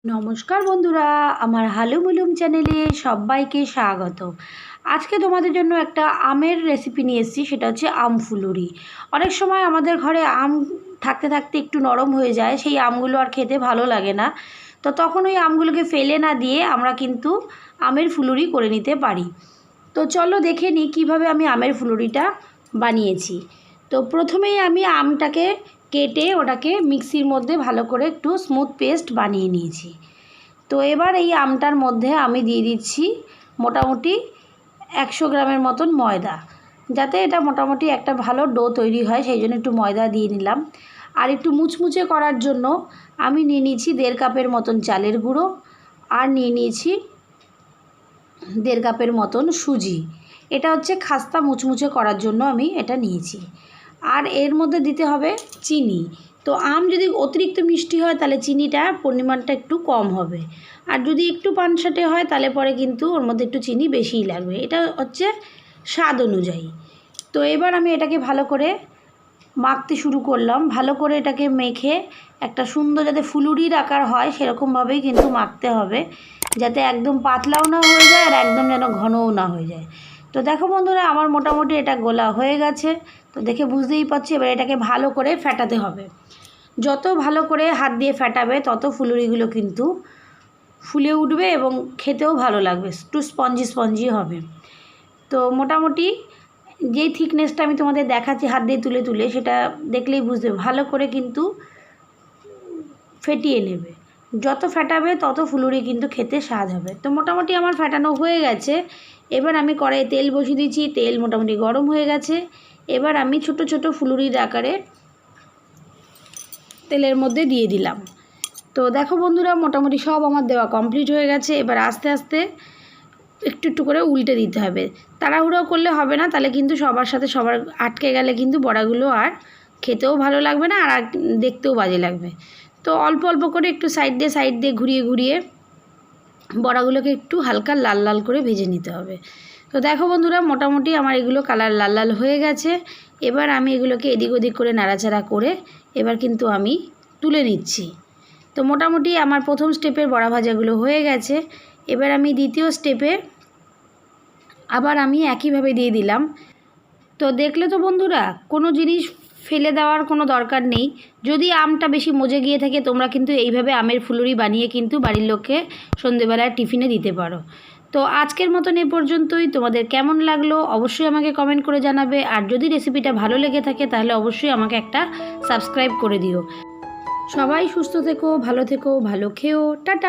নমস্কার বন্ধুরা, আমার হালুমুলুম চ্যানেলে সবাইকে স্বাগত। আজকে তোমাদের জন্য একটা আমের রেসিপি নিয়ে এসেছি, সেটা হচ্ছে আম ফুলুরি। অনেক সময় আমাদের ঘরে আম থাকতে থাকতে একটু নরম হয়ে যায়, সেই আমগুলো আর খেতে ভালো লাগে না। তো তখন ওই আমগুলোকে ফেলে না দিয়ে আমরা কিন্তু আমের ফুলুরি করে নিতে পারি। তো চলো দেখে নিই কীভাবে আমি আমের ফুলুরিটা বানিয়েছি। তো প্রথমেই আমি আমটাকে কেটে ওটাকে মিক্সির মধ্যে ভালো করে একটু স্মুথ পেস্ট বানিয়ে নিয়েছি। তো এবার এই আমটার মধ্যে আমি দিয়ে দিচ্ছি মোটামুটি 100 গ্রামের মতন ময়দা, যাতে এটা মোটামুটি একটা ভালো ডো তৈরি হয়, সেই জন্য একটু ময়দা দিয়ে নিলাম। আর একটু মুচমুচে করার জন্য আমি নিয়ে নিয়েছি 1.5 কাপের মতন চালের গুঁড়ো, আর নিয়ে নিয়েছি 1.5 কাপের মতন সুজি। এটা হচ্ছে খাস্তা মুচমুচে করার জন্য আমি এটা নিয়েছি। আর এর মধ্যে দিতে হবে চিনি। তো আম যদি অতিরিক্ত মিষ্টি হয় তাহলে চিনিটার পরিমাণটা একটু কম হবে, আর যদি একটু পানসাটে হয় তাহলে পরে কিন্তু ওর মধ্যে একটু চিনি বেশিই লাগবে। এটা হচ্ছে স্বাদ অনুযায়ী। তো এবার আমি এটাকে ভালো করে মাখতে শুরু করলাম। ভালো করে এটাকে মেখে একটা সুন্দর যাতে ফুলুরির আকার হয় সেরকমভাবেই কিন্তু মাখতে হবে, যাতে একদম পাতলাও না হয়ে যায় আর একদম যেন ঘনও না হয়ে যায়। তো দেখো বন্ধুরা, আমার মোটামুটি এটা গোলা হয়ে গেছে। তো দেখে বুঝতেই পারছি এবার এটাকে ভালো করে ফেটাতে হবে। যত ভালো করে হাত দিয়ে ফেটাবে তত ফুলুরিগুলো কিন্তু ফুলে উঠবে এবং খেতেও ভালো লাগবে, একটু স্পঞ্জি স্পঞ্জি হবে। তো মোটামুটি যেই থিকনেসটা আমি তোমাদের দেখাচ্ছি হাত দিয়ে তুলে তুলে, সেটা দেখলেই বুঝতে ভালো করে কিন্তু ফেটিয়ে নেবে। যত ফেটাবে তত ফুলুরি কিন্তু খেতে স্বাদ হবে। তো মোটামুটি আমার ফেটানো হয়ে গেছে। এবার আমি কড়াইয়ে তেল বসিয়ে দিয়েছি, তেল মোটামুটি গরম হয়ে গেছে। এবার আমি ছোট ছোট ফুলুরির আকারে তেলের মধ্যে দিয়ে দিলাম। তো দেখো বন্ধুরা, মোটামুটি সব আমার দেওয়া কমপ্লিট হয়ে গেছে। এবার আস্তে আস্তে একটু একটু করে উল্টে দিতে হবে। তাড়াহুড়ো করলে হবে না, তাহলে কিন্তু সবার সাথে সবার আটকে গেলে কিন্তু বড়াগুলো আর খেতেও ভালো লাগবে না, আর দেখতেও বাজে লাগবে। তো অল্প অল্প করে একটু সাইড দিয়ে ঘুরিয়ে ঘুরিয়ে বড়াগুলোকে একটু হালকা লাল লাল করে ভেজে নিতে হবে। তো দেখো বন্ধুরা, মোটামুটি আমার এগুলো কালার লাল লাল হয়ে গেছে। এবার আমি এগুলোকে এদিক ওদিক করে নাড়াচাড়া করে এবার কিন্তু আমি তুলে নিচ্ছি। তো মোটামুটি আমার প্রথম স্টেপের বড়া ভাজাগুলো হয়ে গেছে। এবার আমি দ্বিতীয় স্টেপে আবার আমি একইভাবে দিয়ে দিলাম। তো দেখলে তো বন্ধুরা, কোনো জিনিস ফেলে দেওয়ার কোনো দরকার নেই। যদি আমটা বেশি মজে গিয়ে থাকে তোমরা কিন্তু এইভাবে আমের ফুলুরি বানিয়ে কিন্তু বাড়ির লোককে সন্ধেবেলায় টিফিনে দিতে পারো। তো আজকের মতন এ পর্যন্তই। তোমাদের কেমন লাগলো অবশ্যই আমাকে কমেন্ট করে জানাবে, আর যদি রেসিপিটা ভালো লেগে থাকে তাহলে অবশ্যই আমাকে একটা সাবস্ক্রাইব করে দিও। সবাই সুস্থ থেকো, ভালো থেকো, ভালো খেও, টাটা।